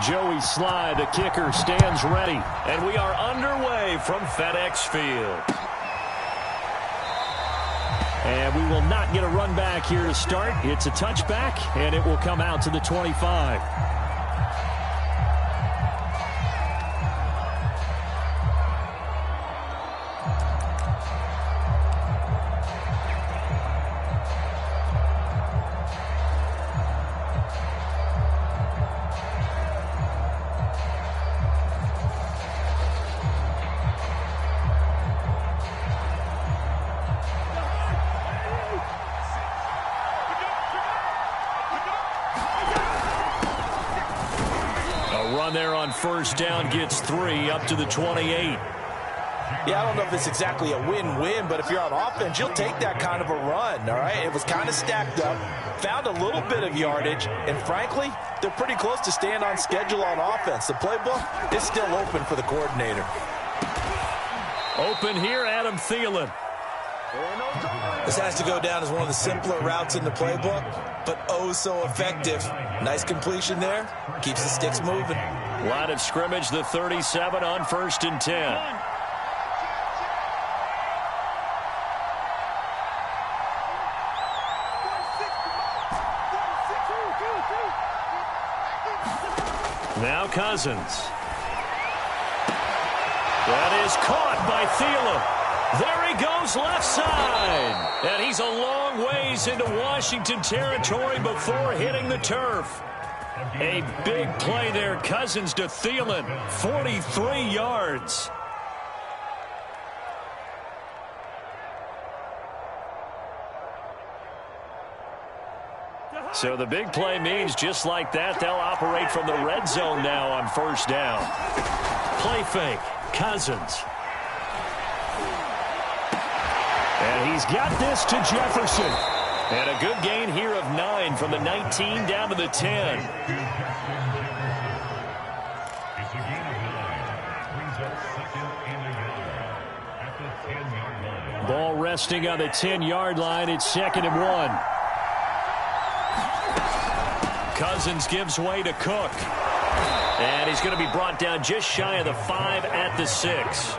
Joey Sly, the kicker, stands ready. And we are underway from FedEx Field. And we will not get a run back here to start. It's a touchback, and it will come out to the 25. There on first down gets 3 up to the 28. Yeah, I don't know if it's exactly a win-win, but if you're on offense, you'll take that kind of a run, all right? It was kind of stacked up, found a little bit of yardage, and frankly, they're pretty close to staying on schedule on offense. The playbook is still open for the coordinator. Open here, Adam Thielen. This has to go down as one of the simpler routes in the playbook, but oh so effective. Nice completion there. Keeps the sticks moving. Line of scrimmage, the 37 on 1st and 10. Now Cousins. That is caught by Thielen. There he goes left side. And he's a long ways into Washington territory before hitting the turf. A big play there. Cousins to Thielen. 43 yards. So the big play means just like that, they'll operate from the red zone now on first down. Play fake. Cousins. And he's got this to Jefferson. And a good gain here of 9 from the 19 down to the 10. Ball resting on the 10-yard line. It's 2nd and 1. Cousins gives way to Cook. And he's going to be brought down just shy of the 5 at the 6.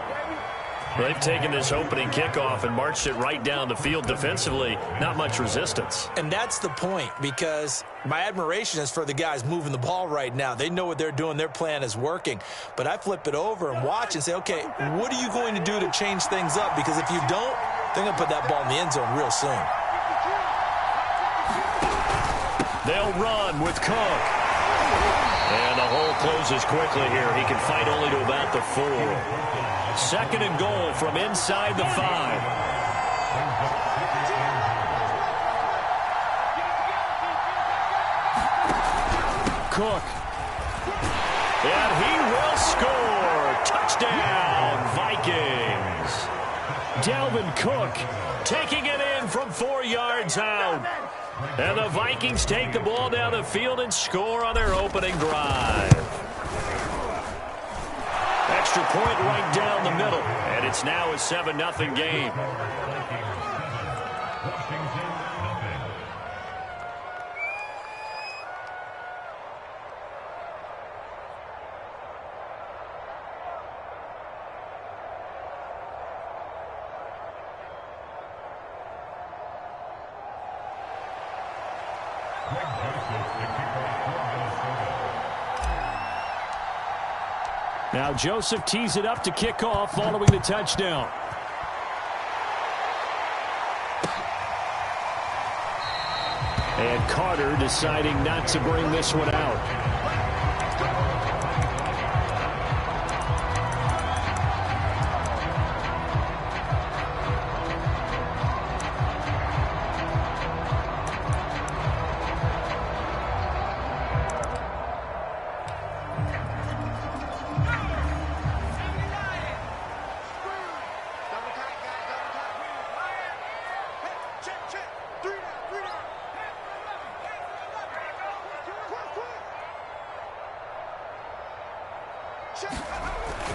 They've taken this opening kickoff and marched it right down the field defensively. Not much resistance. And that's the point, because my admiration is for the guys moving the ball right now. They know what they're doing. Their plan is working. But I flip it over and watch and say, okay, what are you going to do to change things up? Because if you don't, they're going to put that ball in the end zone real soon. They'll run with Cook. And the hole closes quickly here. He can fight only to about the 4. 2nd and goal from inside the 5. Cook. And he will score. Touchdown, Vikings. Dalvin Cook taking it in from 4 yards out. And the Vikings take the ball down the field and score on their opening drive. Extra point right down the middle. And it's now a 7-0 game. Now Joseph tees it up to kick off following the touchdown. And Carter deciding not to bring this one out.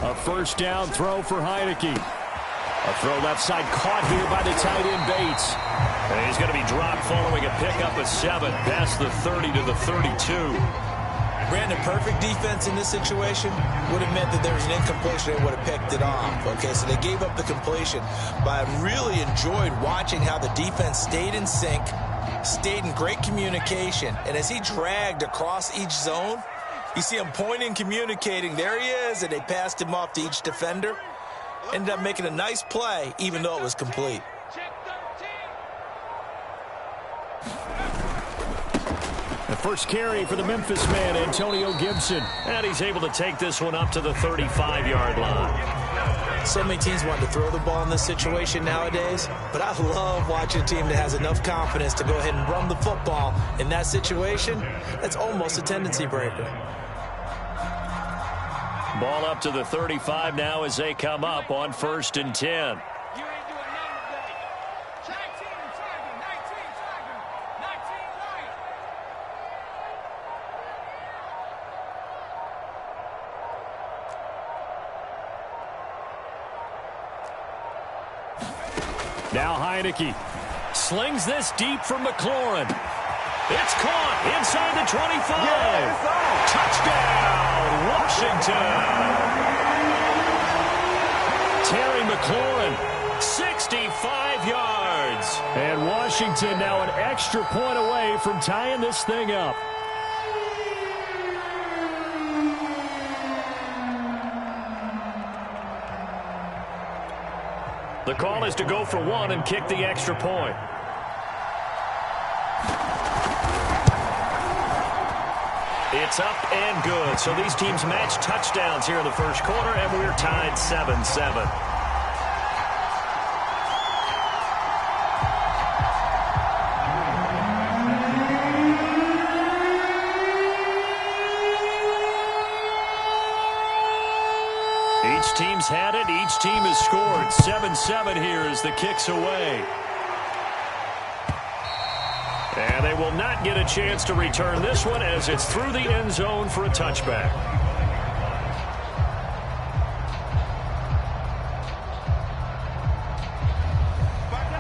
A first down throw for Heineke. A throw left side caught here by the tight end Bates. And he's going to be dropped following a pickup of 7 past the 30 to the 32. Granted, perfect defense in this situation would have meant that there was an incompletion. They would have picked it off. Okay, so they gave up the completion. But I really enjoyed watching how the defense stayed in sync, stayed in great communication. And as he dragged across each zone, you see him pointing, communicating. There he is, and they passed him off to each defender. Ended up making a nice play, even though it was complete. The first carry for the Memphis man, Antonio Gibson. And he's able to take this one up to the 35-yard line. So many teams want to throw the ball in this situation nowadays, but I love watching a team that has enough confidence to go ahead and run the football. In that situation, that's almost a tendency breaker. Ball up to the 35 now as they come up on 1st and 10. Now Heineke slings this deep for McLaurin. It's caught inside the 25. Touchdown, Washington. Terry McLaurin, 65 yards. And Washington now an extra point away from tying this thing up. The call is to go for one and kick the extra point. It's up and good. So these teams match touchdowns here in the first quarter, and we're tied 7-7. Each team's had it. Each team has scored. 7-7 here as the kick's away. And they will not get a chance to return this one as it's through the end zone for a touchback.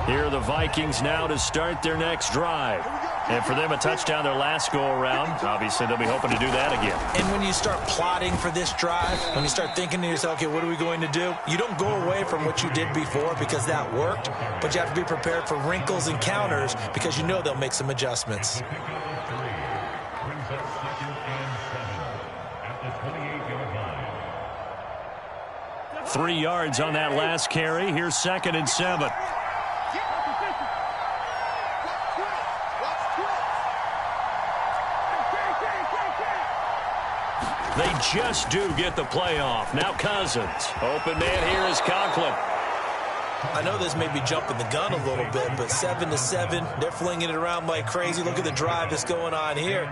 Here are the Vikings now to start their next drive. And for them, a touchdown their last go-around. Obviously, they'll be hoping to do that again. And when you start plotting for this drive, when you start thinking to yourself, okay, what are we going to do? You don't go away from what you did before because that worked, but you have to be prepared for wrinkles and counters because you know they'll make some adjustments. Three yards on that last carry. Here's 2nd and 7. They just do get the play off. Now Cousins. Open man here is Conklin. I know this may be jumping the gun a little bit, but 7-7, they're flinging it around like crazy. Look at the drive that's going on here.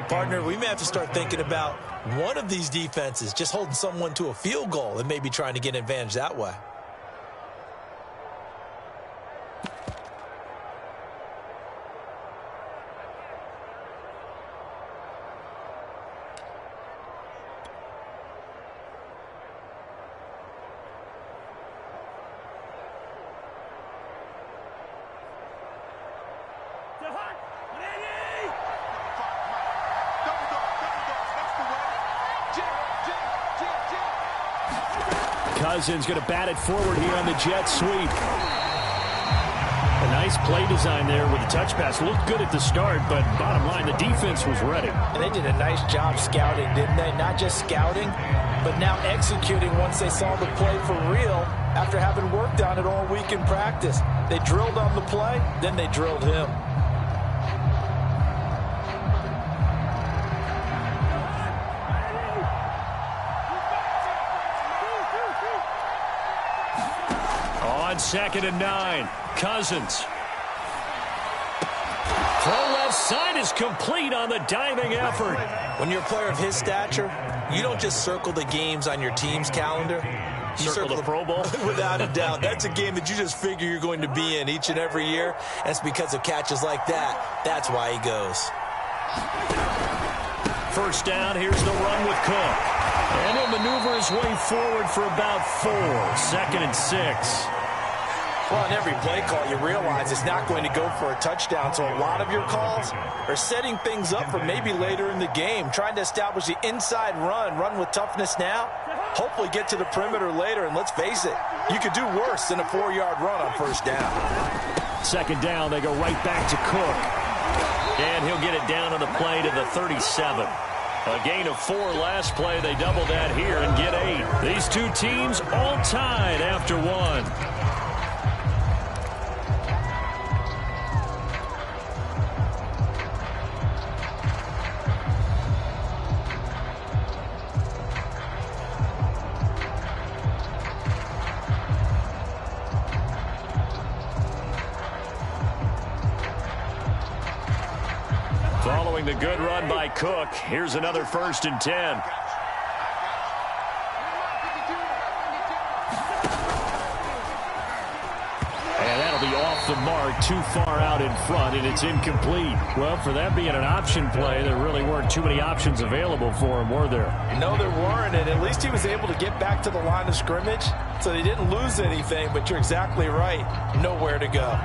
Partner, we may have to start thinking about one of these defenses just holding someone to a field goal and maybe trying to get an advantage that way. Cousins going to bat it forward here on the jet sweep. A nice play design there with the touch pass. Looked good at the start, but bottom line, the defense was ready. And they did a nice job scouting, didn't they? Not just scouting, but now executing once they saw the play for real after having worked on it all week in practice. They drilled on the play, then they drilled him. On 2nd and 9, Cousins. Throw left side is complete on the diving effort. When you're a player of his stature, you don't just circle the games on your team's calendar. You circle the Pro Bowl? Without a doubt. That's a game that you just figure you're going to be in each and every year. And it's because of catches like that. That's why he goes. First down, here's the run with Cook. And he'll maneuver his way forward for about 4. 2nd and 6. Well, on every play call, you realize it's not going to go for a touchdown, so a lot of your calls are setting things up for maybe later in the game, trying to establish the inside run with toughness now, hopefully get to the perimeter later, and let's face it, you could do worse than a 4-yard run on first down. Second down, they go right back to Cook. And he'll get it down on the play to the 37. A gain of 4 last play. They double that here and get 8. These two teams all tied after 1. Following the good run by Cook, here's another 1st and 10. And that'll be off the mark, too far out in front, and it's incomplete. Well, for that being an option play, there really weren't too many options available for him, were there? No, there weren't, and at least he was able to get back to the line of scrimmage, so he didn't lose anything, but you're exactly right. Nowhere to go.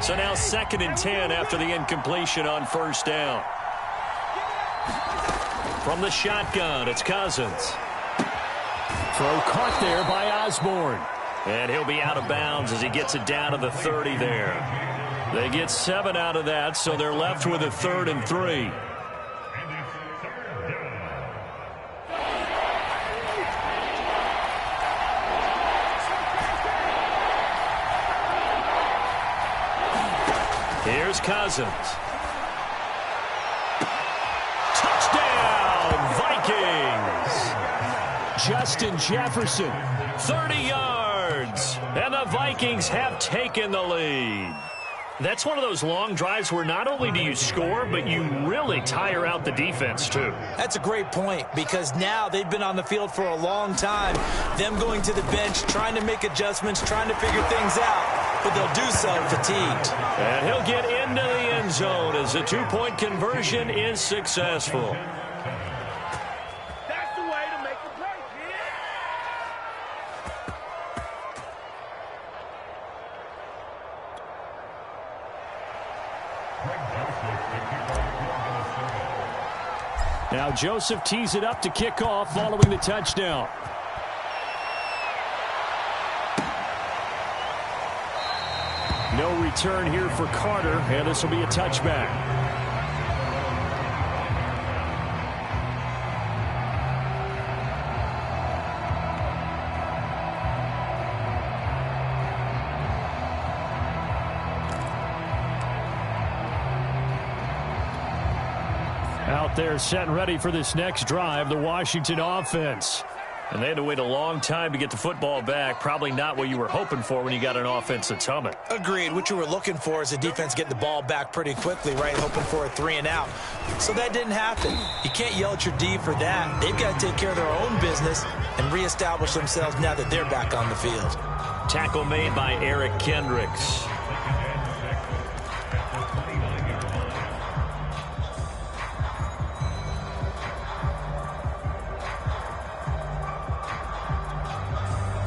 So now 2nd and 10 after the incompletion on 1st down. From the shotgun, it's Cousins. Throw caught there by Osborne. And he'll be out of bounds as he gets it down to the 30 there. They get 7 out of that, so they're left with a 3rd and 3. Here's Cousins. Touchdown, Vikings! Justin Jefferson, 30 yards. And the Vikings have taken the lead. That's one of those long drives where not only do you score, but you really tire out the defense, too. That's a great point, because now they've been on the field for a long time. Them going to the bench, trying to make adjustments, trying to figure things out. But they'll do so fatigued. And he'll get into the end zone as the 2-point conversion is successful. That's the way to make the play, kid. Now Joseph tees it up to kick off following the touchdown. No return here for Carter, and this will be a touchback. Out there set and ready for this next drive, the Washington offense. And they had to wait a long time to get the football back. Probably not what you were hoping for when you got an offense that's humming. Agreed. What you were looking for is a defense getting the ball back pretty quickly, right? Hoping for a 3 and out. So that didn't happen. You can't yell at your D for that. They've got to take care of their own business and reestablish themselves now that they're back on the field. Tackle made by Eric Kendricks.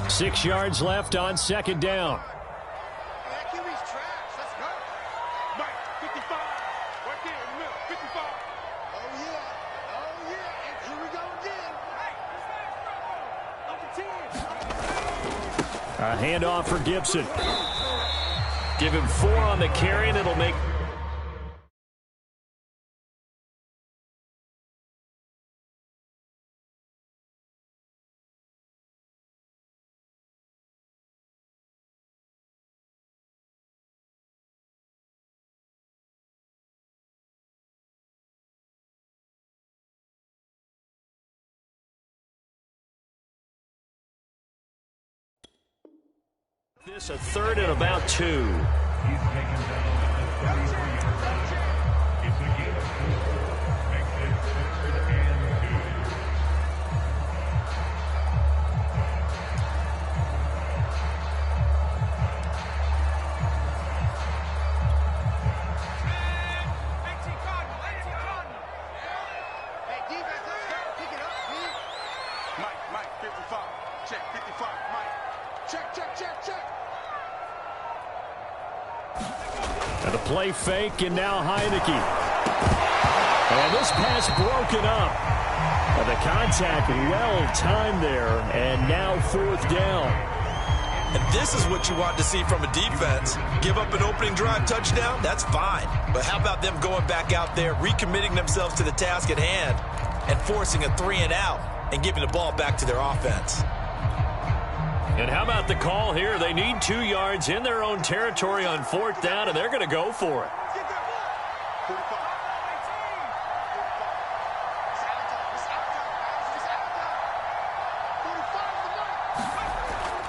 Six yards left on 2nd down. QB's trash. Let's go. Mike, 55. Right there in the middle. 55. Oh, yeah. Oh, yeah. And here we go again. Hey, number 10. A handoff for Gibson. Give him 4 on the carry, and it'll make... This a 3rd and about 2. Mike, 55. Check, 55. Mike. Check. And the play fake, and now Heineke. And this pass broken up. And the contact well-timed there, and now 4th down. And this is what you want to see from a defense. Give up an opening drive touchdown, that's fine. But how about them going back out there, recommitting themselves to the task at hand, and forcing a 3-and-out, and giving the ball back to their offense. And how about the call here? They need 2 yards in their own territory on 4th down, and they're going to go for it.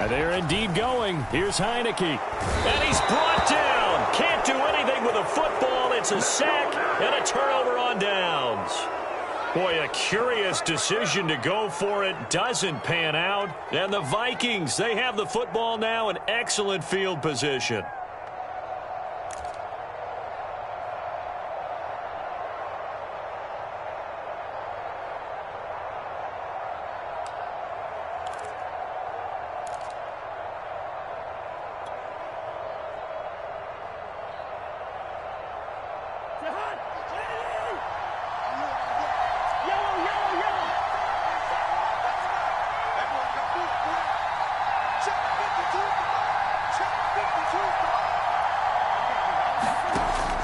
And they're indeed going. Here's Heineke. And he's brought down. Can't do anything with a football. It's a sack and a turnover on downs. Boy, a curious decision to go for it. Doesn't pan out. And the Vikings, they have the football now in excellent field position.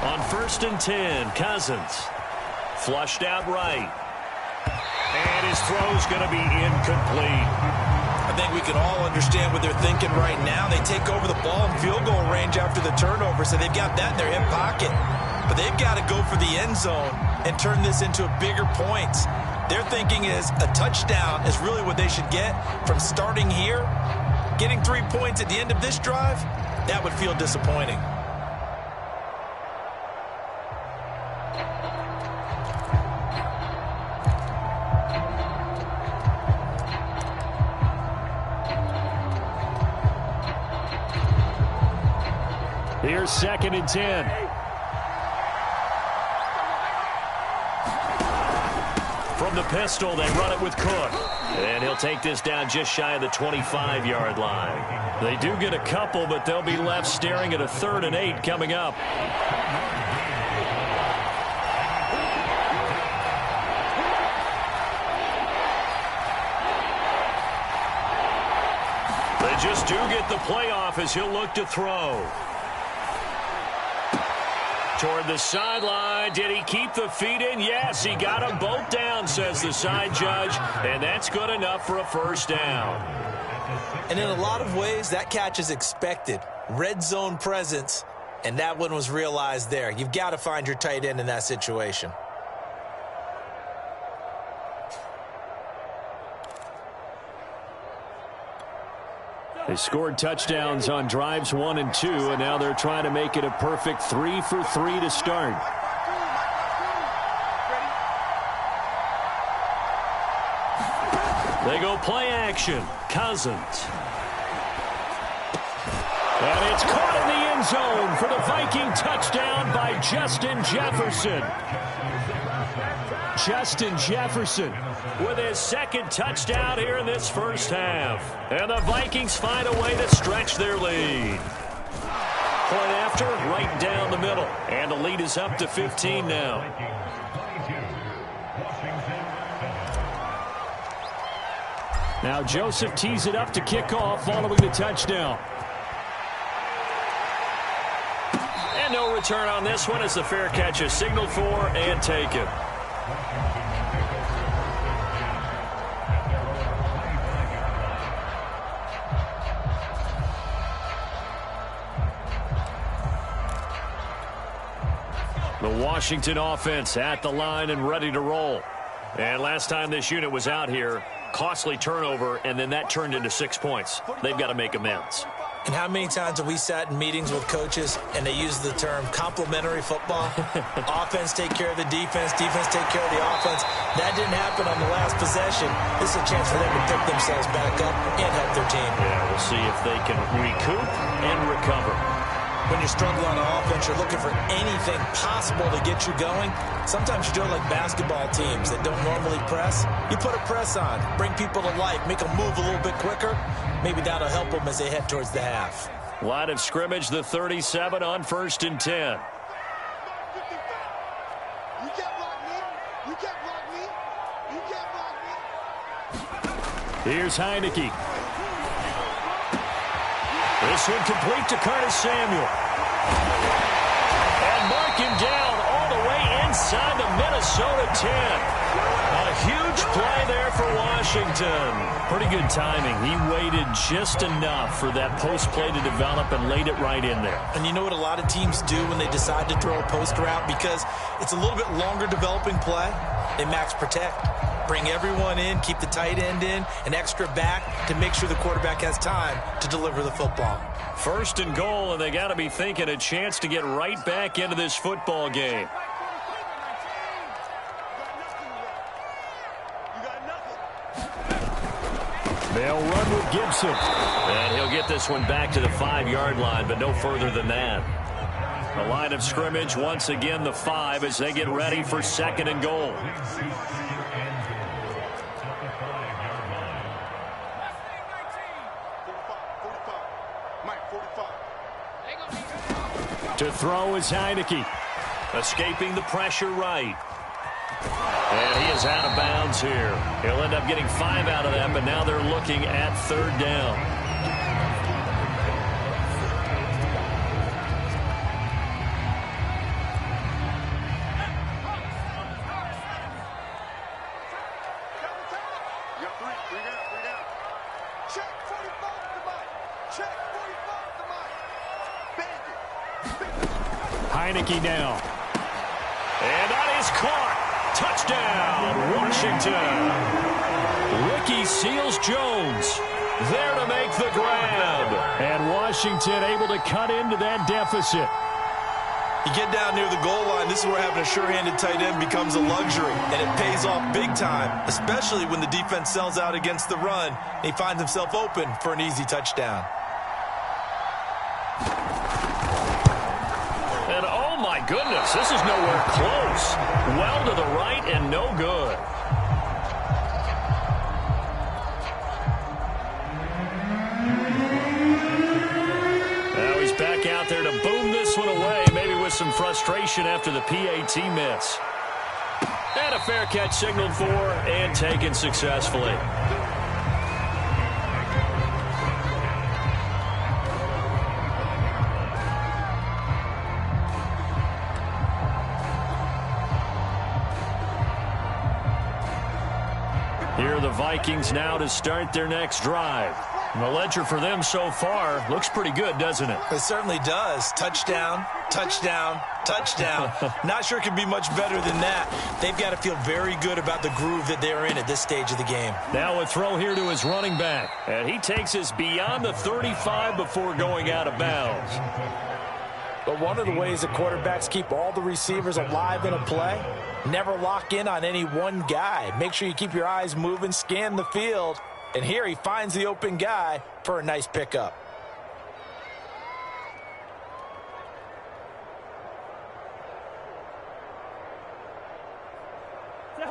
On 1st and 10, Cousins. Flushed out right. And his throw's going to be incomplete. I think we can all understand what they're thinking right now. They take over the ball in field goal range after the turnover, so they've got that in their hip pocket. But they've got to go for the end zone and turn this into bigger points. Their thinking is a touchdown is really what they should get from starting here. Getting 3 points at the end of this drive, that would feel disappointing. Here's 2nd and 10. From the pistol, they run it with Cook. And he'll take this down just shy of the 25-yard line. They do get a couple, but they'll be left staring at a 3rd and 8 coming up. They just do get the playoff as he'll look to throw. Toward the sideline. Did he keep the feet in? Yes, he got them both down, says the side judge. And that's good enough for a 1st down. And in a lot of ways, that catch is expected. Red zone presence, and that one was realized there. You've got to find your tight end in that situation. They scored touchdowns on drives 1 and 2, and now they're trying to make it a perfect 3 for 3 to start. They go play action. Cousins. And it's caught in the end zone for the Viking touchdown by Justin Jefferson. Justin Jefferson with his 2nd touchdown here in this 1st half. And the Vikings find a way to stretch their lead. Point after, right down the middle. And the lead is up to 15 now. Now Joseph tees it up to kick off following the touchdown. And no return on this one as the fair catch is signaled for and taken. The Washington offense at the line and ready to roll. And last time this unit was out here, costly turnover, and then that turned into 6 points. They've got to make amends. And how many times have we sat in meetings with coaches and they use the term complementary football? Offense take care of the defense, defense take care of the offense. That didn't happen on the last possession. This is a chance for them to pick themselves back up and help their team. Yeah, we'll see if they can recoup and recover. When you're struggling on offense, you're looking for anything possible to get you going. Sometimes you do it like basketball teams that don't normally press. You put a press on, bring people to life, make them move a little bit quicker. Maybe that'll help them as they head towards the half. Line of scrimmage, the 37 on 1st and 10. You can't block me. You can't block me. Here's Heineke. This one complete to Curtis Samuel. And mark him down all the way inside the Minnesota 10. A huge play there for Washington. Pretty good timing. He waited just enough for that post play to develop and laid it right in there. And you know what a lot of teams do when they decide to throw a post route? Because it's a little bit longer developing play, they max protect. Bring everyone in, keep the tight end in, an extra back to make sure the quarterback has time to deliver the football. First and goal, and they got to be thinking a chance to get right back into this football game. They'll run with Gibson. And he'll get this one back to the 5-yard line, but no further than that. The line of scrimmage, once again, the 5 as they get ready for second and goal. To throw is Heineke. Escaping the pressure right. And he is out of bounds here. He'll end up getting 5 out of that, but now they're looking at third down. You got 3 down. Check 45 to Mike. Check 45 to Mike. Bandit. Heineke now. And that is caught. Touchdown, Washington. Ricky Seals-Jones there to make the grab. And Washington able to cut into that deficit. You get down near the goal line, this is where having a sure-handed tight end becomes a luxury, and it pays off big time, especially when the defense sells out against the run, and he finds himself open for an easy touchdown. And oh my goodness, this is nowhere close. Well to the right and no good. Now he's back out there to boom this one away, maybe with some frustration after the PAT miss. And a fair catch signaled for and taken successfully. Here are the Vikings now to start their next drive. And the ledger for them so far looks pretty good, doesn't it? It certainly does. Touchdown, touchdown, touchdown. Not sure it could be much better than that. They've got to feel very good about the groove that they're in at this stage of the game. Now a throw here to his running back. And he takes us beyond the 35 before going out of bounds. But one of the ways that quarterbacks keep all the receivers alive in a play, never lock in on any one guy. Make sure you keep your eyes moving, scan the field. And here he finds the open guy for a nice pickup.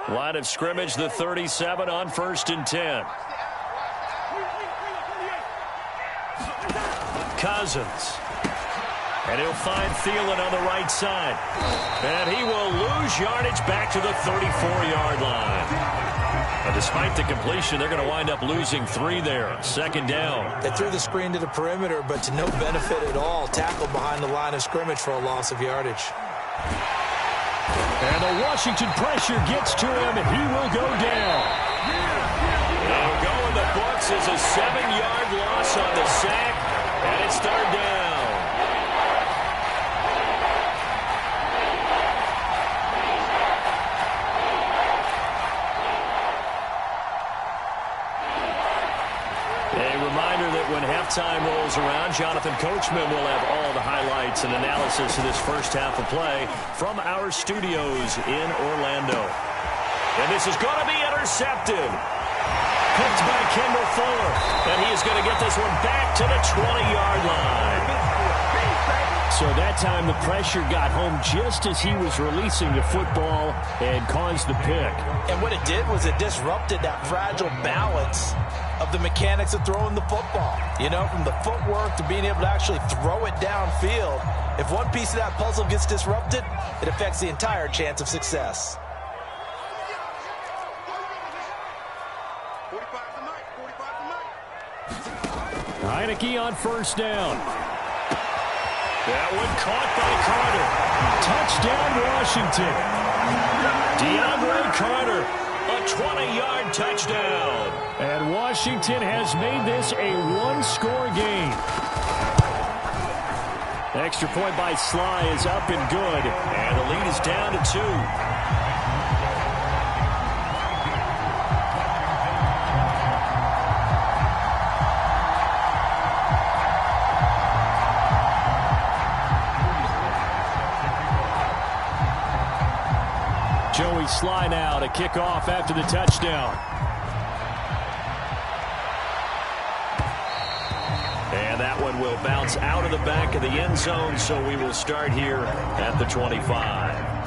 Line of scrimmage, the 37 on 1st and 10. Cousins. And he'll find Thielen on the right side. And he will lose yardage back to the 34-yard line. And despite the completion, they're going to wind up losing 3 there. Second down. They threw the screen to the perimeter, but to no benefit at all. Tackled behind the line of scrimmage for a loss of yardage. And the Washington pressure gets to him, and he will go down. They'll go in the books as a 7-yard loss on the sack, and it's third down. When halftime rolls around, Jonathan Coachman will have all the highlights and analysis of this first half of play from our studios in Orlando. And this is going to be intercepted. Picked by Kendall Fuller. And he is going to get this one back to the 20-yard line. So that time the pressure got home just as he was releasing the football and caused the pick. And what it did was it disrupted that fragile balance of the mechanics of throwing the football. You know, from the footwork to being able to actually throw it downfield. If one piece of that puzzle gets disrupted, it affects the entire chance of success. 45 to Mike. 45 to Mike. Heineke on first down. That one caught by Carter. Touchdown, Washington. DeAndre Carter, a 20-yard touchdown. And Washington has made this a one-score game. Extra point by Sly is up and good. And the lead is down to 2. Joey Sly now to kick off after the touchdown. And that one will bounce out of the back of the end zone, so we will start here at the 25.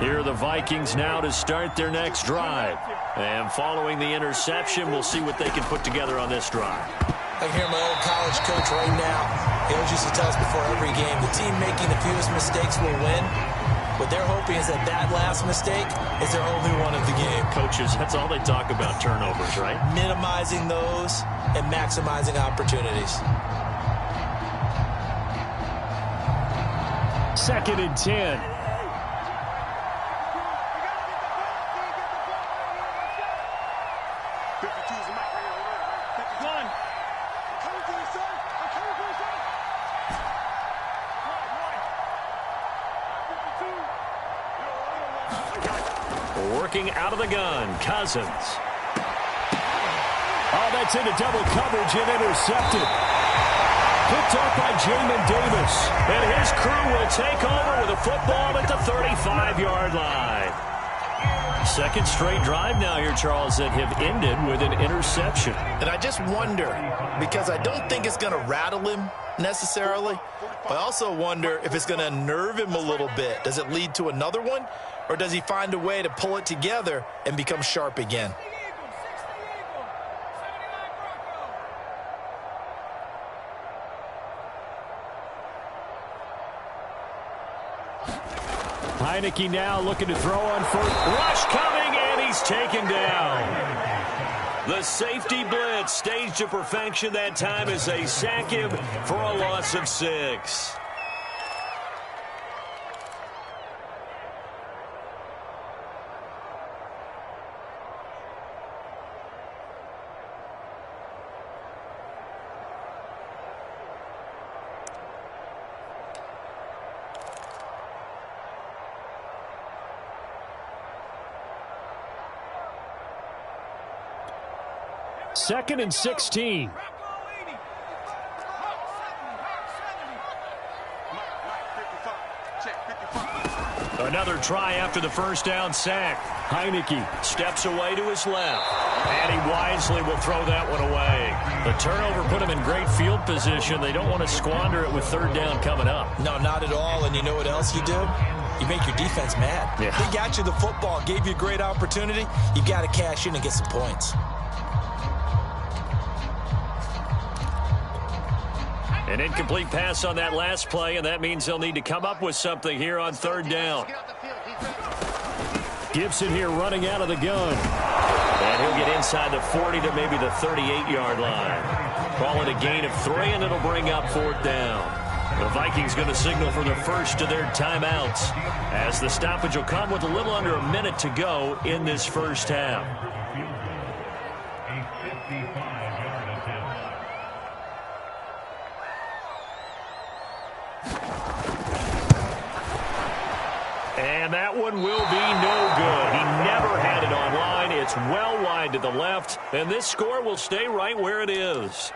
Here are the Vikings now to start their next drive. And following the interception, we'll see what they can put together on this drive. I can hear my old college coach right now. He always used to tell us before every game, the team making the fewest mistakes will win. What they're hoping is that that last mistake is their only one of the game. Coaches, that's all they talk about, turnovers, right? Minimizing those and maximizing opportunities. 2nd and 10. Working out of the gun, Cousins. Oh, that's into double coverage and intercepted. Picked off by Jamin Davis. And his crew will take over with a football at the 35-yard line. Second straight drive now here, Charles, that have ended with an interception. And I just wonder, because I don't think it's going to rattle him necessarily, but I also wonder if it's going to unnerve him a little bit. Does it lead to another one? Or does he find a way to pull it together and become sharp again? Heineke now looking to throw on first. Rush coming, and he's taken down. The safety blitz staged to perfection that time as they sack him for a loss of 6. Second and 16. Another try after the first down sack. Heineke steps away to his left. And he wisely will throw that one away. The turnover put him in great field position. They don't want to squander it with third down coming up. No, not at all. And you know what else you do? You make your defense mad. Yeah. They got you the football, gave you a great opportunity. You got to cash in and get some points. An incomplete pass on that last play, and that means they'll need to come up with something here on third down. Gibson here running out of the gun. And he'll get inside the 40 to maybe the 38-yard line. Call it a gain of 3, and it'll bring up fourth down. The Vikings going to signal for the first of their timeouts as the stoppage will come with a little under a minute to go in this first half. And that one will be no good. He never had it on line. It's well wide to the left, and this score will stay right where it is.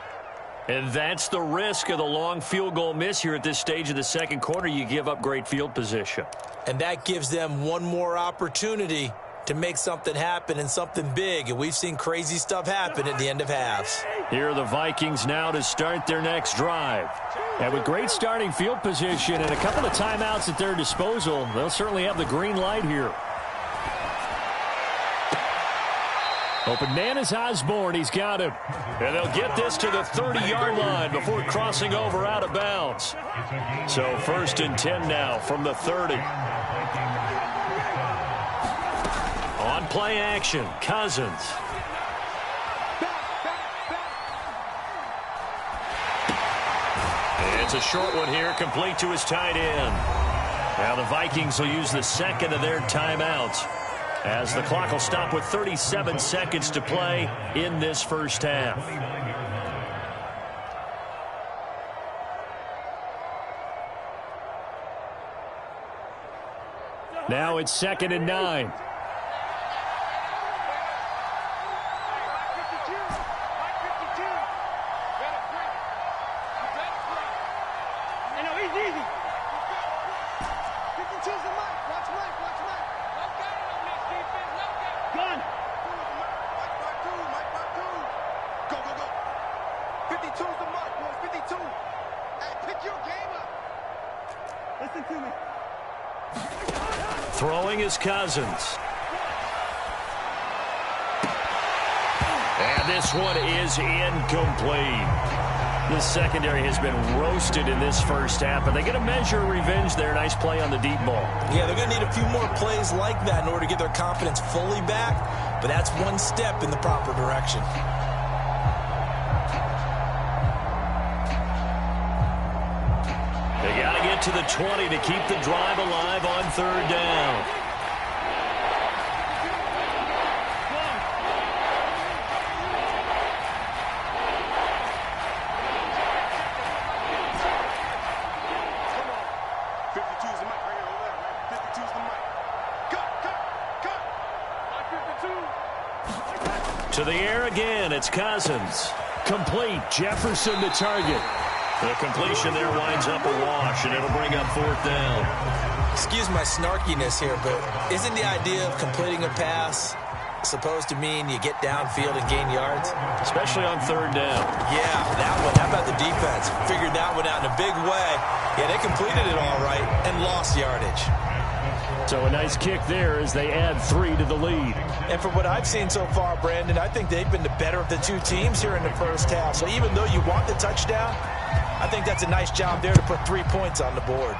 And that's the risk of the long field goal miss here at this stage of the second quarter. You give up great field position. And that gives them one more opportunity to make something happen and something big. And we've seen crazy stuff happen at the end of halves. Here are the Vikings now to start their next drive. And with great starting field position and a couple of timeouts at their disposal, they'll certainly have the green light here. Open man is Osborne. He's got him. And they'll get this to the 30-yard line before crossing over out of bounds. So 1st and 10 now from the 30. On play action, Cousins. It's a short one here, complete to his tight end. Now the Vikings will use the second of their timeouts, as the clock will stop with 37 seconds to play in this first half. Now it's 2nd and 9. Throwing is Cousins. And this one is incomplete. The secondary has been roasted in this first half, but they get a measure of revenge there. Nice play on the deep ball. Yeah, they're going to need a few more plays like that in order to get their confidence fully back, but that's one step in the proper direction. They got to get to the 20 to keep the drive alive on 3rd down. To the air again, it's Cousins. Complete, Jefferson to target. The completion there winds up a wash, and it'll bring up 4th down. Excuse my snarkiness here, but isn't the idea of completing a pass supposed to mean you get downfield and gain yards? Especially on 3rd down. Yeah, that one. How about the defense? Figured that one out in a big way. Yeah, they completed it all right and lost yardage. So a nice kick there as they add 3 to the lead. And from what I've seen so far, Brandon, I think they've been the better of the two teams here in the first half. So even though you want the touchdown, I think that's a nice job there to put 3 points on the board.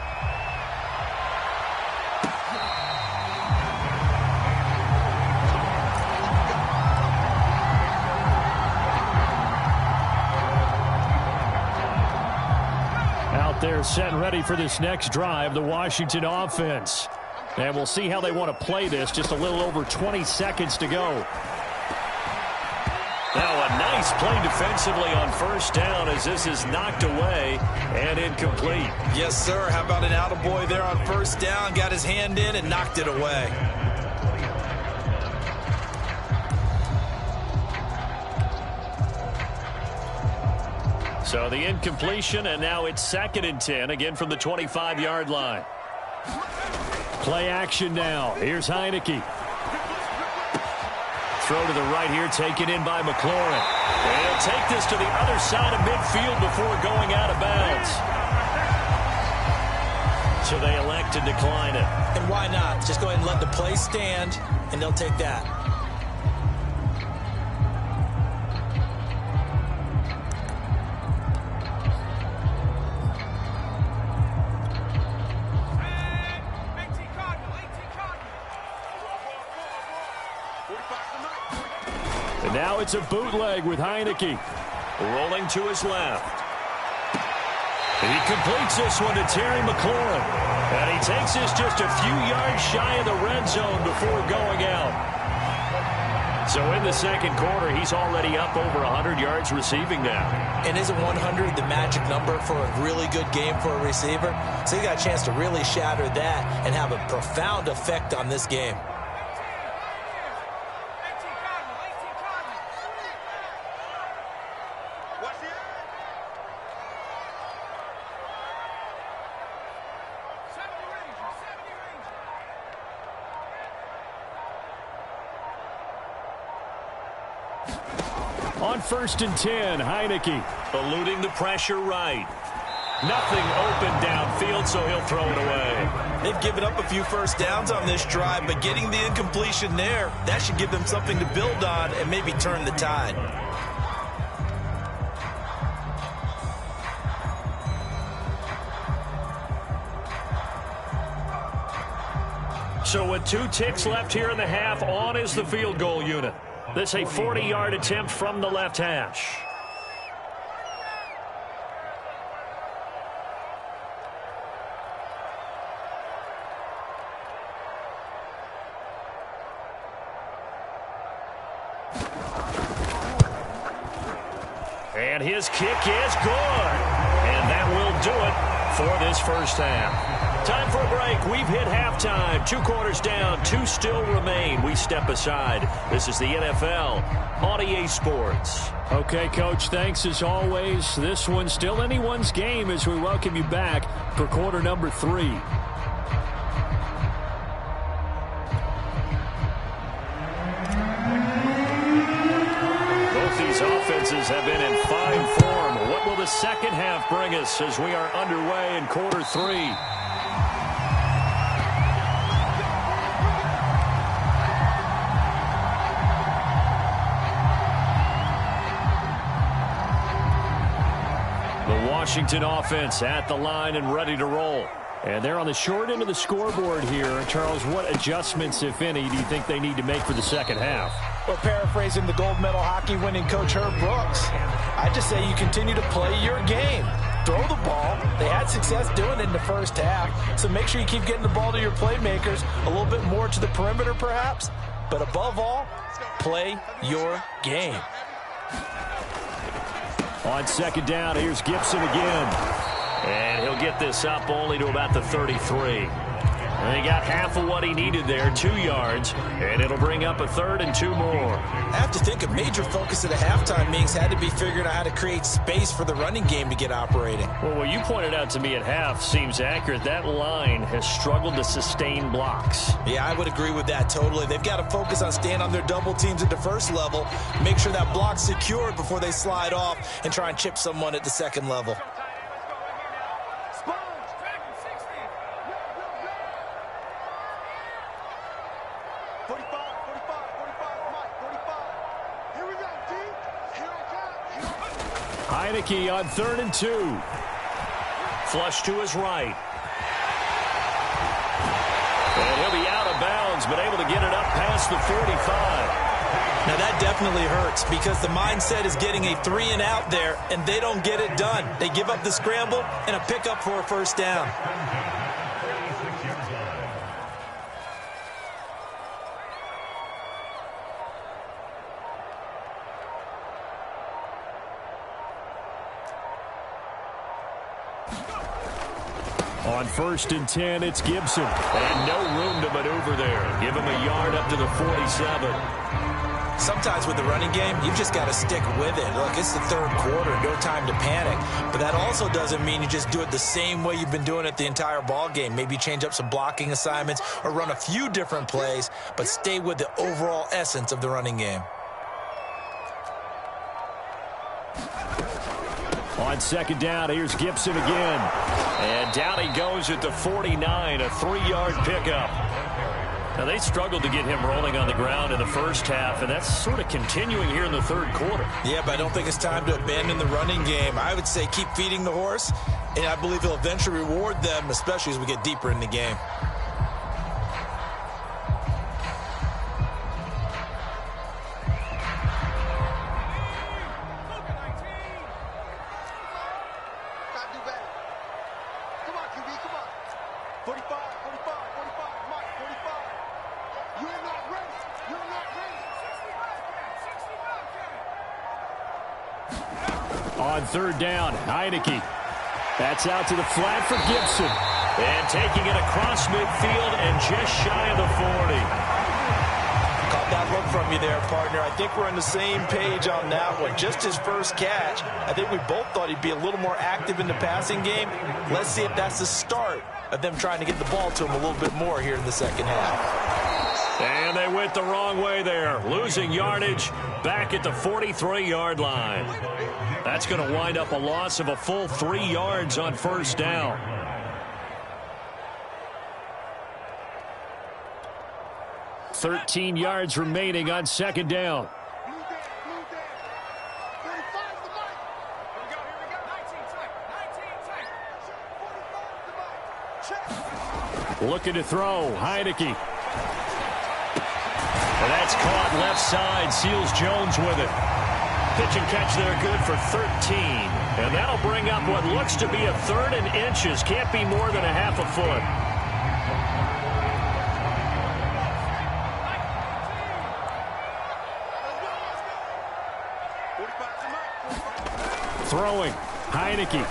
Out there set and ready for this next drive, the Washington offense. And we'll see how they want to play this. Just a little over 20 seconds to go. Now a nice play defensively on 1st down as this is knocked away and incomplete. Yes, sir. How about an attaboy there on 1st down? Got his hand in and knocked it away. So the incompletion, and now it's 2nd and 10, again from the 25-yard line. Play action now. Here's Heineke. Throw to the right here, taken in by McLaurin. And he'll take this to the other side of midfield before going out of bounds. So they elect to decline it. And why not? Just go ahead and let the play stand, and they'll take that. And now it's a bootleg with Heineke. Rolling to his left. He completes this one to Terry McLaurin. And he takes this just a few yards shy of the red zone before going out. So in the second quarter, he's already up over 100 yards receiving now. And isn't 100 the magic number for a really good game for a receiver? So he got a chance to really shatter that and have a profound effect on this game. On 1st and 10, Heineke eluding the pressure right. Nothing open downfield, so he'll throw it away. They've given up a few first downs on this drive, but getting the incompletion there, that should give them something to build on and maybe turn the tide. So with 2 ticks left here in the half, on is the field goal unit. This a 40-yard attempt from the left hash. And his kick is good. And that will do it for this first half. Time for a break. We've hit halftime. 2 quarters down. 2 still remain. We step aside. This is the NFL on EA Sports. Okay, Coach, thanks as always. This one's still anyone's game as we welcome you back for quarter number 3. Offenses have been in fine form. What will the second half bring us as we are underway in quarter 3? The Washington offense at the line and ready to roll. And they're on the short end of the scoreboard here. Charles, what adjustments, if any, do you think they need to make for the second half? Well, paraphrasing the gold medal hockey winning coach Herb Brooks, I just say you continue to play your game. Throw the ball. They had success doing it in the first half, so make sure you keep getting the ball to your playmakers, a little bit more to the perimeter perhaps, but above all, play your game. On second down, here's Gibson again. And he'll get this up only to about the 33. And he got half of what he needed there, 2 yards, and it'll bring up a 3rd and 2 more. I have to think a major focus of the halftime meetings had to be figuring out how to create space for the running game to get operating. Well, what you pointed out to me at half seems accurate. That line has struggled to sustain blocks. Yeah, I would agree with that totally. They've got to focus on staying on their double teams at the first level, make sure that block's secured before they slide off and try and chip someone at the second level. Heineke on 3rd and 2. Flush to his right. And he'll be out of bounds, but able to get it up past the 45. Now that definitely hurts because the mindset is getting a 3 and out there, and they don't get it done. They give up the scramble and a pickup for a first down. On 1st and 10, it's Gibson. And no room to maneuver there. Give him a yard up to the 47. Sometimes with the running game, you've just got to stick with it. Look, it's the 3rd quarter, no time to panic. But that also doesn't mean you just do it the same way you've been doing it the entire ball game. Maybe change up some blocking assignments or run a few different plays, but stay with the overall essence of the running game. On second down, here's Gibson again. And down he goes at the 49, a 3-yard pickup. Now, they struggled to get him rolling on the ground in the first half, and that's sort of continuing here in the 3rd quarter. Yeah, but I don't think it's time to abandon the running game. I would say keep feeding the horse, and I believe he'll eventually reward them, especially as we get deeper in the game. On 3rd down, Heineke. That's out to the flat for Gibson. And taking it across midfield and just shy of the 40. Caught that look from you there, partner. I think we're on the same page on that one. Just his first catch. I think we both thought he'd be a little more active in the passing game. Let's see if that's the start of them trying to get the ball to him a little bit more here in the second half. And they went the wrong way there, losing yardage back at the 43-yard line. That's going to wind up a loss of a full 3 yards on first down. $13 remaining on second down. Looking to throw, Heineke. And that's caught left side, Seals Jones with it. Pitch and catch there, good for 13. And that'll bring up what looks to be a 3rd and inches. Can't be more than a half a foot. Throwing, Heineke.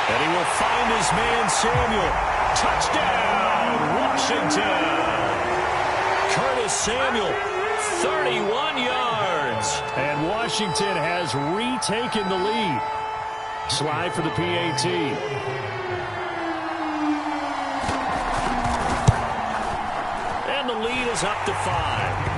And he will find his man, Samuel. Touchdown, Washington. Curtis Samuel, 31 yards. And Washington has retaken the lead. Slide for the PAT. And the lead is up to 5.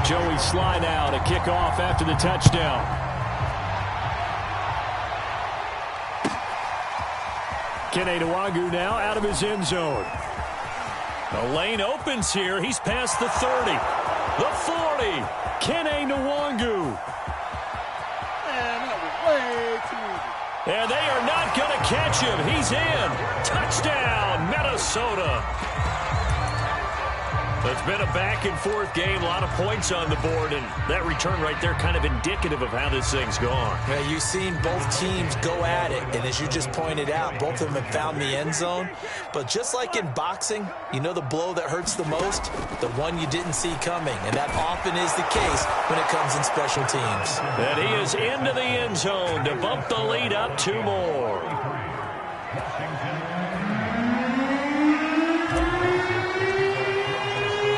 Joey slide out, a kickoff after the touchdown. Kene Nwagu now out of his end zone. The lane opens here. He's past the 30. The 40. Kene Nwagu. And they are not going to catch him. He's in. Touchdown, Minnesota. It's been a back-and-forth game, a lot of points on the board, and that return right there kind of indicative of how this thing's gone. Yeah, you've seen both teams go at it, and as you just pointed out, both of them have found the end zone. But just like in boxing, you know the blow that hurts the most? The one you didn't see coming, and that often is the case when it comes in special teams. And he is into the end zone to bump the lead up 2 more.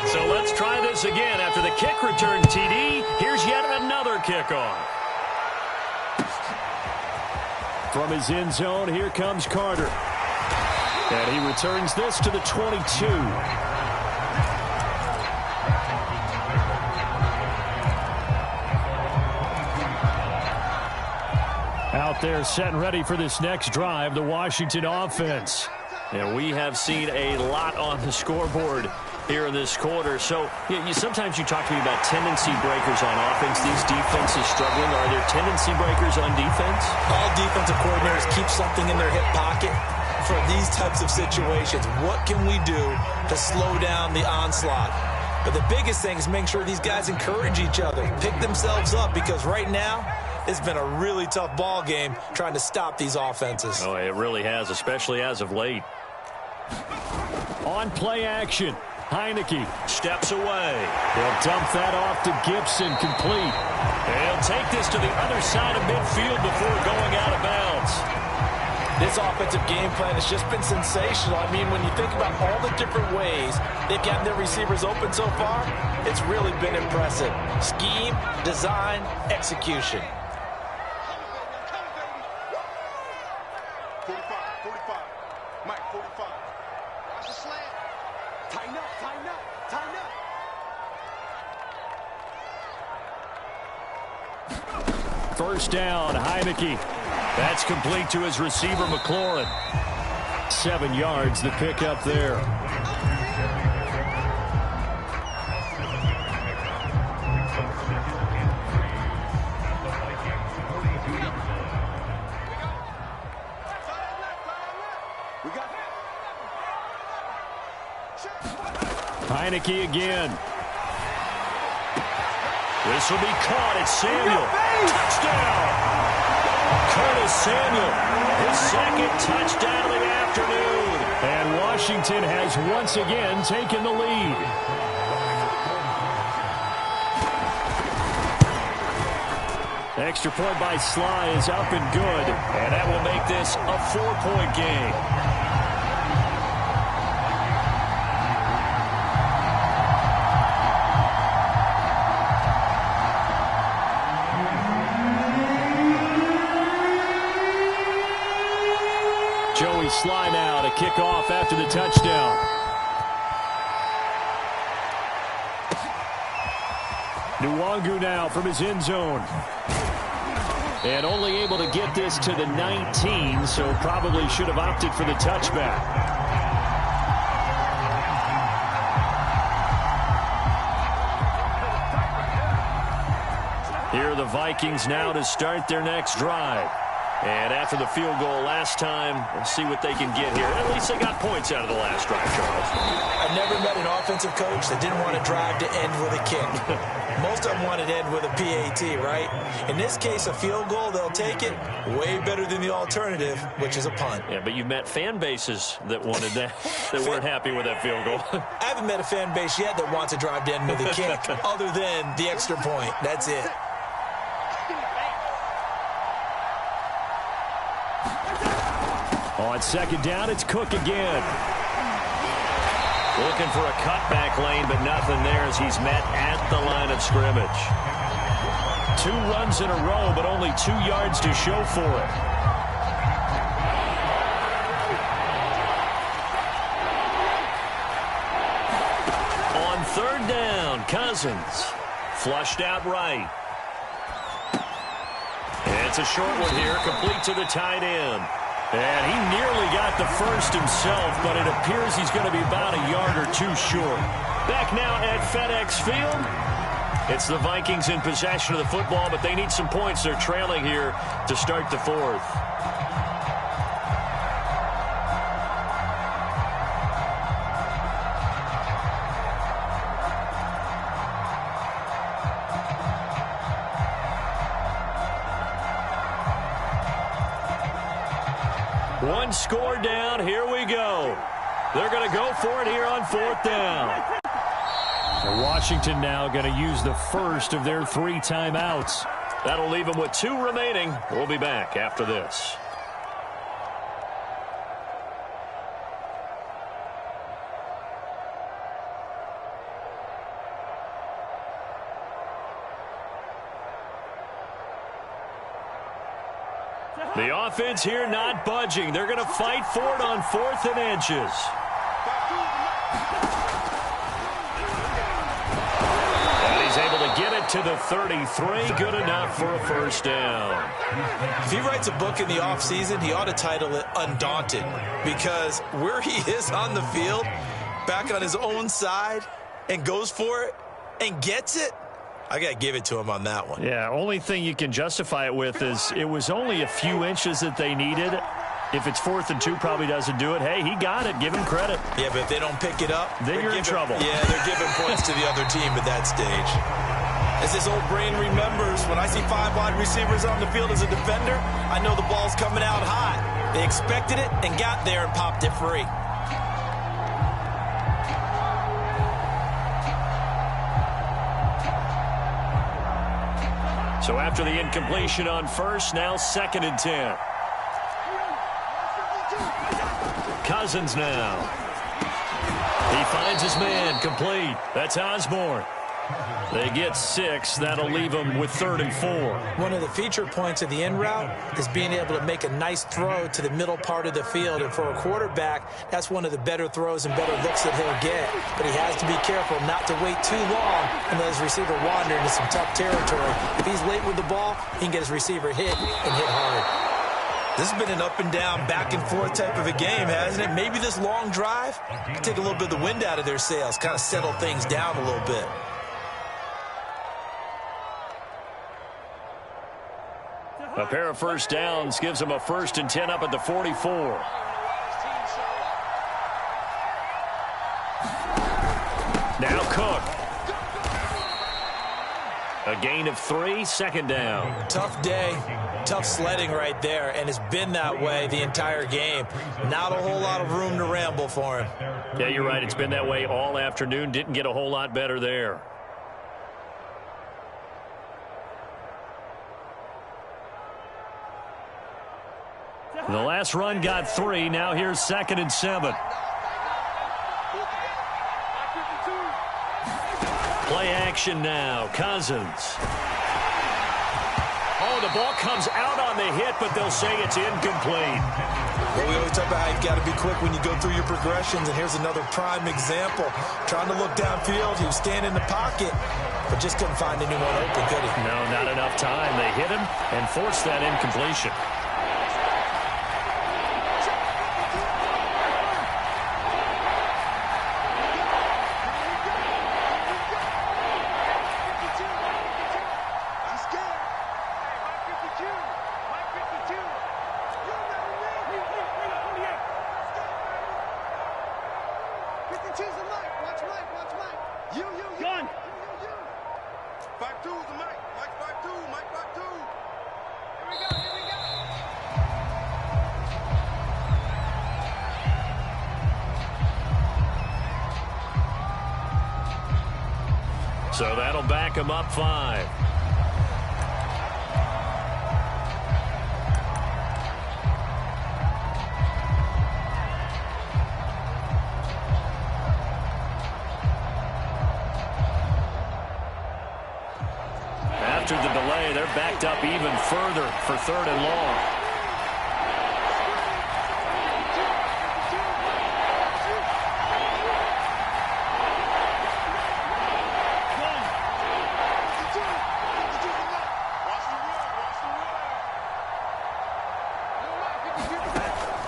So let's try this again. After the kick return TD, here's yet another kickoff. From his end zone, here comes Carter. And he returns this to the 22. Out there set and ready for this next drive, the Washington offense. And we have seen a lot on the scoreboard here in this quarter. So sometimes you talk to me about tendency breakers on offense. These defenses struggling. Are there tendency breakers on defense? All defensive coordinators keep something in their hip pocket for these types of situations. What can we do to slow down the onslaught? But the biggest thing is make sure these guys encourage each other, pick themselves up, because right now it's been a really tough ball game trying to stop these offenses. Oh, it really has, especially as of late. On play action, Heineke steps away. He'll dump that off to Gibson, complete. And he'll take this to the other side of midfield before going out of bounds. This offensive game plan has just been sensational. I mean, when you think about all the different ways they've gotten their receivers open so far, it's really been impressive. Scheme, design, execution. 45. Mike, 45. Watch the slant. Tighten up. First down, Heineke. That's complete to his receiver, McLaurin. 7 yards, the pickup there. Heineke again. This will be caught. It's Samuel. Touchdown! Curtis Samuel, his second touchdown of the afternoon. And Washington has once again taken the lead. Extra point by Sly is up and good. And that will make this a 4-point game. baseline now to kick off after the touchdown. Nwangu now from his end zone. And only able to get this to the 19, so probably should have opted for the touchback. Here are the Vikings now to start their next drive. And after the field goal last time, we'll see what they can get here. At least they got points out of the last drive, Charles. I've never met an offensive coach that didn't want to drive to end with a kick. Most of them wanted to end with a PAT, right? In this case, a field goal, they'll take it. Way better than the alternative, which is a punt. Yeah, but you've met fan bases that wanted that, that weren't happy with that field goal. I haven't met a fan base yet that wants to drive to end with a kick, other than the extra point. That's it. On second down, it's Cook again. Looking for a cutback lane, but nothing there as he's met at the line of scrimmage. 2 runs in a row, but only 2 yards to show for it. On third down, Cousins. Flushed out right. And it's a short one here, complete to the tight end. And he nearly got the first himself, but it appears he's going to be about a yard or 2 short. Back now at FedEx Field. It's the Vikings in possession of the football, but they need some points. They're trailing here to start the 4th. One score down. Here we go. They're going to go for it here on 4th down. And Washington now going to use the first of their 3 timeouts. That'll leave them with 2 remaining. We'll be back after this. The offense here not budging. They're going to fight for it on 4th and inches. And he's able to get it to the 33. Good enough for a first down. If he writes a book in the offseason, he ought to title it Undaunted, because where he is on the field, back on his own side, and goes for it and gets it, I got to give it to him on that one. Yeah, only thing you can justify it with is it was only a few inches that they needed. If it's 4th and 2, probably doesn't do it. Hey, he got it. Give him credit. Yeah, but if they don't pick it up, then you're in trouble. Yeah, they're giving points to the other team at that stage. As this old brain remembers, when I see 5 wide receivers on the field as a defender, I know the ball's coming out hot. They expected it and got there and popped it free. So after the incompletion on first, now 2nd and 10. Cousins now. He finds his man, complete. That's Osborne. They get 6. That'll leave them with 3rd and 4. One of the feature points of the in route is being able to make a nice throw to the middle part of the field. And for a quarterback, that's one of the better throws and better looks that he'll get. But he has to be careful not to wait too long and let his receiver wander into some tough territory. If he's late with the ball, he can get his receiver hit and hit hard. This has been an up and down, back and forth type of a game, hasn't it? Maybe this long drive can take a little bit of the wind out of their sails, kind of settle things down a little bit. A pair of first downs gives them a 1st and 10 up at the 44. Now Cook. A gain of 3, 2nd down. Tough day, tough sledding right there, and it's been that way the entire game. Not a whole lot of room to ramble for him. Yeah, you're right. It's been that way all afternoon. Didn't get a whole lot better there. The last run got 3. Now here's 2nd and 7. Play action now. Cousins. The ball comes out on the hit, but they'll say it's incomplete. Well, we always talk about how you've got to be quick when you go through your progressions, and here's another prime example. Trying to look downfield, he was standing in the pocket, but just couldn't find anyone open, could he? No, not enough time. They hit him and forced that incompletion. So that'll back him up 5. After the delay, they're backed up even further for 3rd and long.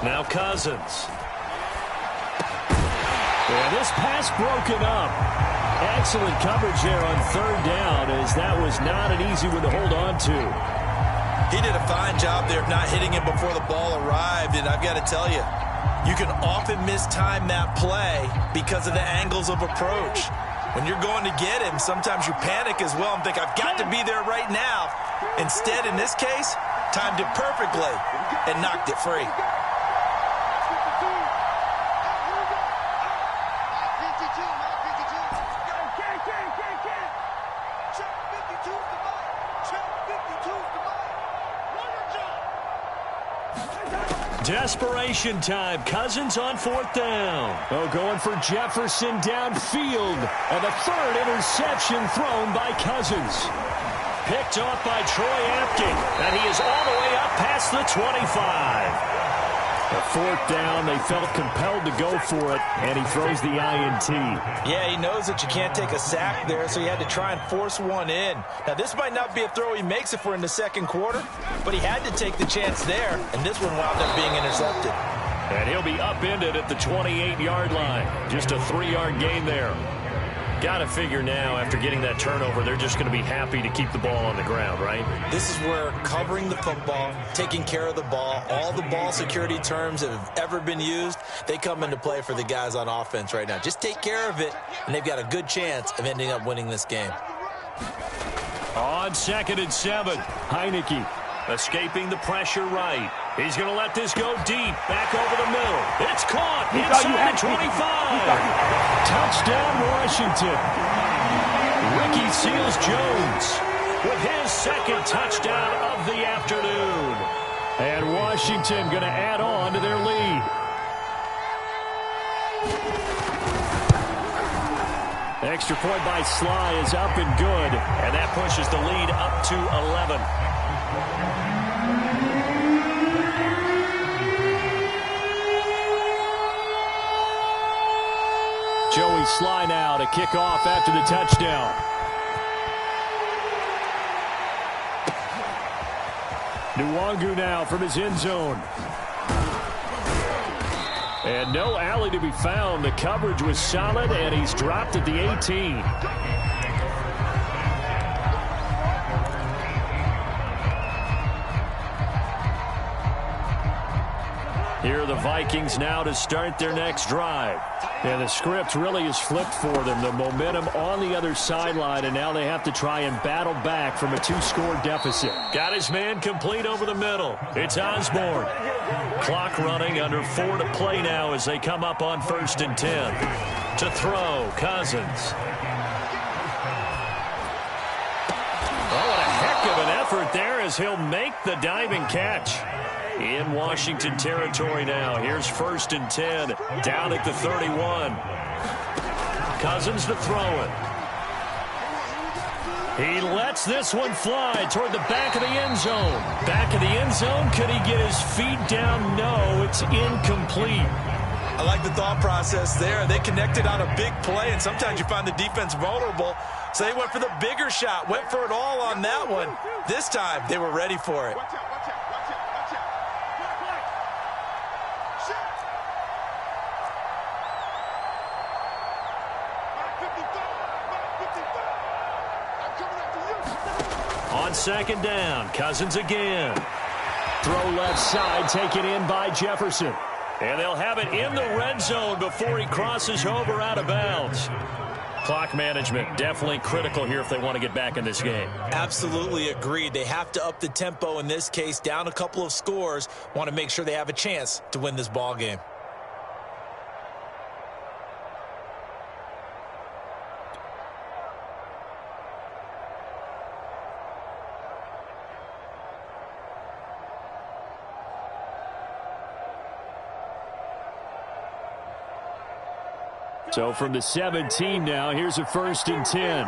Now Cousins. Yeah, this pass broken up. Excellent coverage there on 3rd down, as that was not an easy one to hold on to. He did a fine job there of not hitting him before the ball arrived, and I've got to tell you, you can often mistime that play because of the angles of approach. When you're going to get him, sometimes you panic as well and think, I've got to be there right now. Instead, in this case, timed it perfectly and knocked it free. Desperation time. Cousins on 4th down. Oh, going for Jefferson downfield. And the 3rd interception thrown by Cousins. Picked off by Troy Apke. And he is all the way up past the 25. A 4th down, they felt compelled to go for it, and he throws the INT. Yeah, he knows that you can't take a sack there, so he had to try and force one in. Now, this might not be a throw he makes if we're in the 2nd quarter, but he had to take the chance there, and this one wound up being intercepted. And he'll be upended at the 28-yard line. Just a 3-yard gain there. Got to figure now, after getting that turnover, they're just going to be happy to keep the ball on the ground, right? This is where covering the football, taking care of the ball, all the ball security terms that have ever been used, they come into play for the guys on offense right now. Just take care of it, and they've got a good chance of ending up winning this game. On 2nd and 7, Heineke escaping the pressure right. He's going to let this go deep, back over the middle. It's caught inside the 25. Touchdown, Washington. Ricky Seals-Jones with his 2nd touchdown of the afternoon. And Washington going to add on to their lead. Extra point by Sly is up and good, and that pushes the lead up to 11. Joey Sly now to kick off after the touchdown. Nwangu now from his end zone. And no alley to be found. The coverage was solid, and he's dropped at the 18. Here are the Vikings now to start their next drive. And the script really is flipped for them. The momentum on the other sideline, and now they have to try and battle back from a 2-score deficit. Got his man complete over the middle. It's Osborne. Clock running, under 4 to play now as they come up on 1st and 10. To throw, Cousins. Oh, what a heck of an effort there as he'll make the diving catch. In Washington territory now. Here's 1st and 10, down at the 31. Cousins to throw it. He lets this one fly toward the back of the end zone. Back of the end zone. Could he get his feet down? No, it's incomplete. I like the thought process there. They connected on a big play, and sometimes you find the defense vulnerable. So they went for the bigger shot, went for it all on that one. This time, they were ready for it. Watch out, watch out, watch out, watch out. Shit. 55. I'm coming after you. On second down, Cousins again. Throw left side, taken in by Jefferson. And they'll have it in the red zone before he crosses over out of bounds. Clock management definitely critical here if they want to get back in this game. Absolutely agreed. They have to up the tempo in this case, down a couple of scores. Want to make sure they have a chance to win this ball game. So from the 17 now, here's a 1st and 10.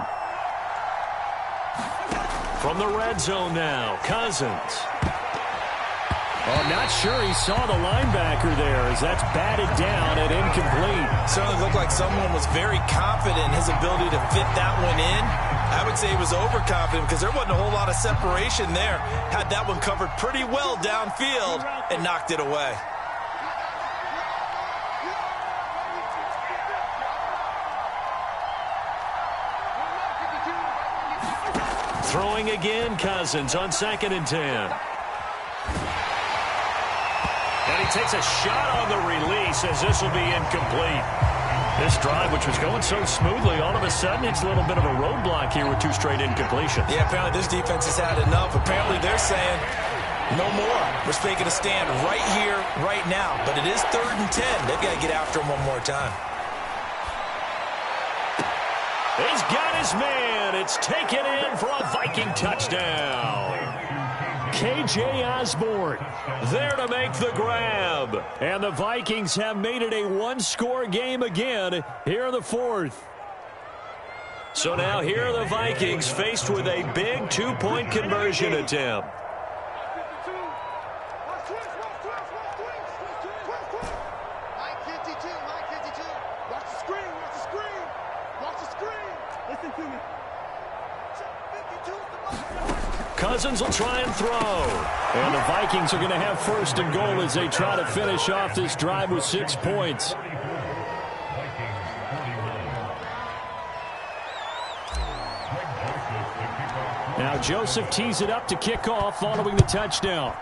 From the red zone now, Cousins. Oh, not sure he saw the linebacker there as that's batted down and incomplete. Certainly looked like someone was very confident in his ability to fit that one in. I would say he was overconfident because there wasn't a whole lot of separation there. Had that one covered pretty well downfield and knocked it away. Throwing again, Cousins on 2nd and 10. And he takes a shot on the release as this will be incomplete. This drive, which was going so smoothly, all of a sudden it's a little bit of a roadblock here with 2 straight incompletions. Yeah, apparently this defense has had enough. Apparently they're saying no more. We're making a stand right here, right now. But it is 3rd and 10. They've got to get after him one more time. He's got his man. It's taken in for a Viking touchdown. K.J. Osborne there to make the grab. And the Vikings have made it a 1-score game again here in the 4th. So now here are the Vikings faced with a big 2-point conversion attempt. Cousins will try and throw. And the Vikings are going to have 1st and goal as they try to finish off this drive with 6 points. Now Joseph tees it up to kick off following the touchdown.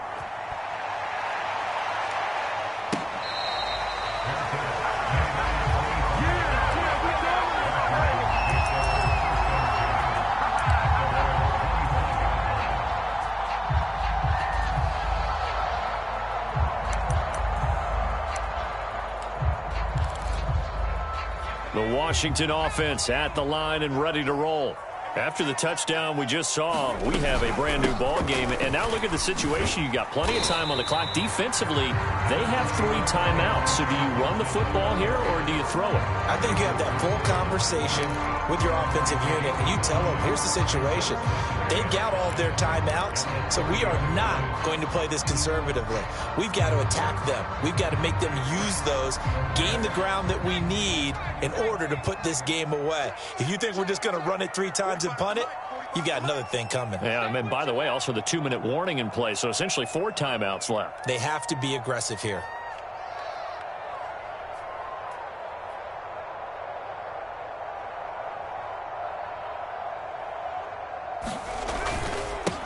The Washington offense at the line and ready to roll. After the touchdown we just saw, we have a brand new ball game. And now look at the situation. You got plenty of time on the clock. Defensively, they have 3 timeouts. So do you run the football here or do you throw it? I think you have that full conversation with your offensive unit, and you tell them, here's the situation. They've got all of their timeouts, so we are not going to play this conservatively. We've got to attack them. We've got to make them use those, gain the ground that we need in order to put this game away. If you think we're just going to run it 3 times and punt it, you've got another thing coming. Yeah, and by the way, also the 2-minute warning in play, so essentially 4 timeouts left. They have to be aggressive here.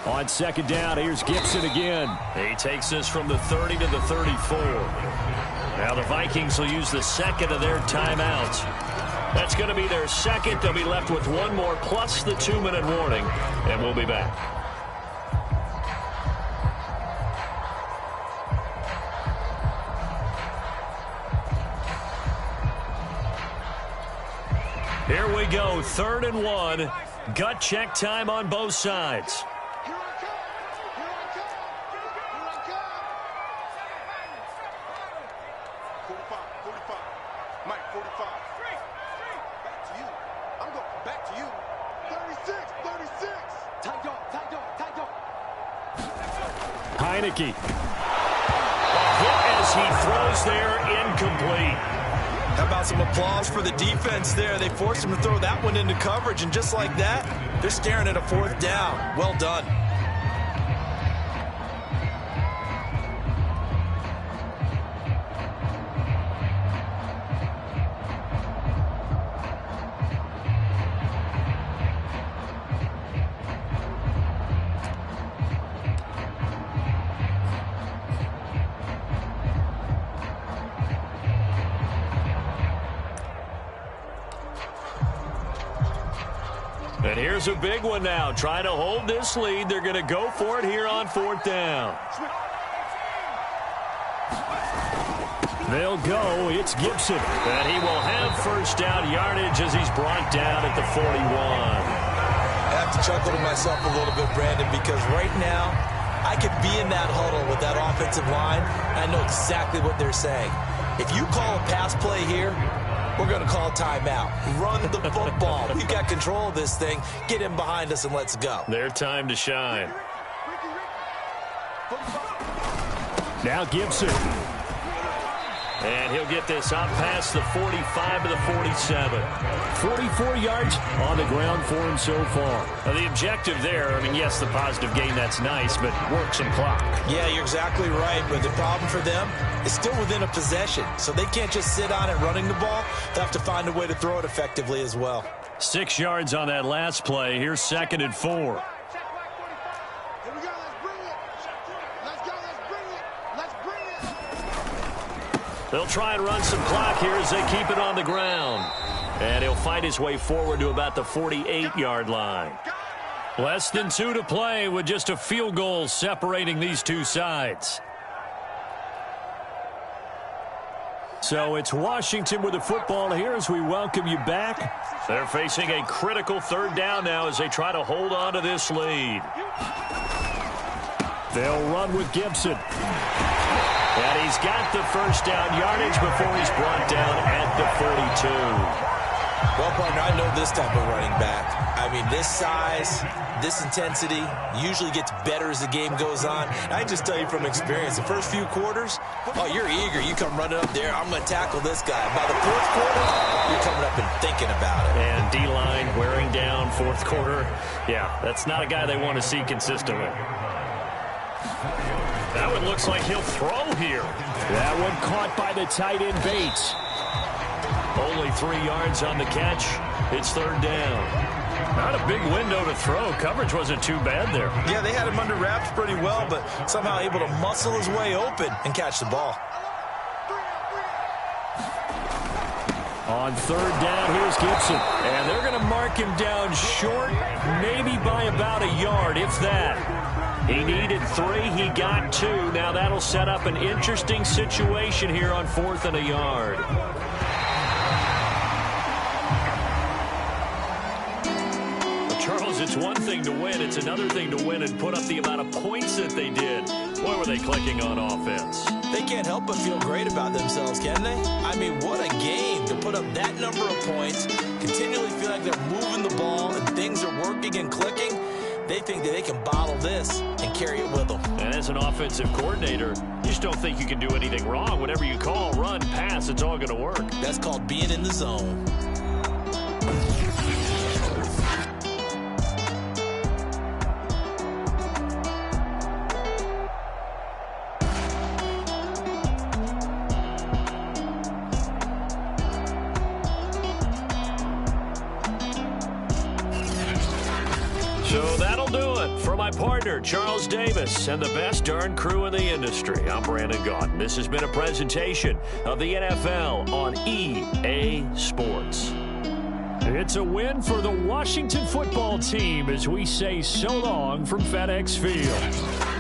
On 2nd down, here's Gibson again. He takes this from the 30 to the 34. Now the Vikings will use the 2nd of their timeouts. That's going to be their 2nd. They'll be left with 1 more plus the 2-minute warning, and we'll be back. Here we go, 3rd and 1. Gut check time on both sides. Here I come. Here I come. Here I come. 45. Mike, 45. Back to you. I'm going back to you. 36. Heineke. A hit as he throws there, incomplete. How about some applause for the defense there? They forced him to throw that one into coverage, and just like that, they're staring at a 4th down. Well done. And here's a big one now. Trying to hold this lead. They're going to go for it here on 4th down. They'll go. It's Gibson. And he will have first down yardage as he's brought down at the 41. I have to chuckle to myself a little bit, Brandon, because right now I could be in that huddle with that offensive line. I know exactly what they're saying. If you call a pass play here, we're going to call timeout. Run the football. We've got control of this thing. Get him behind us and let's go. Their time to shine. Now Gibson. And he'll get this up past the 45 to the 47. 44 yards on the ground for him so far. Now, the objective there, I mean, yes, the positive gain, that's nice, but work some clock. Yeah, you're exactly right, but the problem for them is still within a possession, so they can't just sit on it running the ball. They have to find a way to throw it effectively as well. 6 yards on that last play. Here's 2nd and 4. They'll try and run some clock here as they keep it on the ground. And he'll fight his way forward to about the 48-yard line. Less than 2 to play with just a field goal separating these two sides. So it's Washington with the football here as we welcome you back. They're facing a critical 3rd down now as they try to hold on to this lead. They'll run with Gibson. And he's got the first down yardage before he's brought down at the 42. Well, partner, I know this type of running back. I mean, this size, this intensity usually gets better as the game goes on. I just tell you from experience, the first few quarters, oh, you're eager. You come running up there, I'm going to tackle this guy. By the 4th quarter, you're coming up and thinking about it. And D-line wearing down 4th quarter. Yeah, that's not a guy they want to see consistently. That one looks like he'll throw here. That one caught by the tight end Bates. Only 3 yards on the catch. It's 3rd down. Not a big window to throw. Coverage wasn't too bad there. Yeah, they had him under wraps pretty well, but somehow able to muscle his way open and catch the ball. On 3rd down, here's Gibson. And they're going to mark him down short, maybe by about a yard, if that. He needed 3. He got 2. Now that'll set up an interesting situation here on 4th and a yard. Charles, it's one thing to win. It's another thing to win and put up the amount of points that they did. Boy, were they clicking on offense. They can't help but feel great about themselves, can they? I mean, what a game to put up that number of points, continually feel like they're moving the ball and things are working and clicking. They think that they can bottle this and carry it with them. And as an offensive coordinator, you just don't think you can do anything wrong. Whatever you call, run, pass, it's all going to work. That's called being in the zone. So that'll do it for my partner, Charles Davis, and the best darn crew in the industry. I'm Brandon Gaudin. This has been a presentation of the NFL on EA Sports. It's a win for the Washington football team as we say so long from FedEx Field.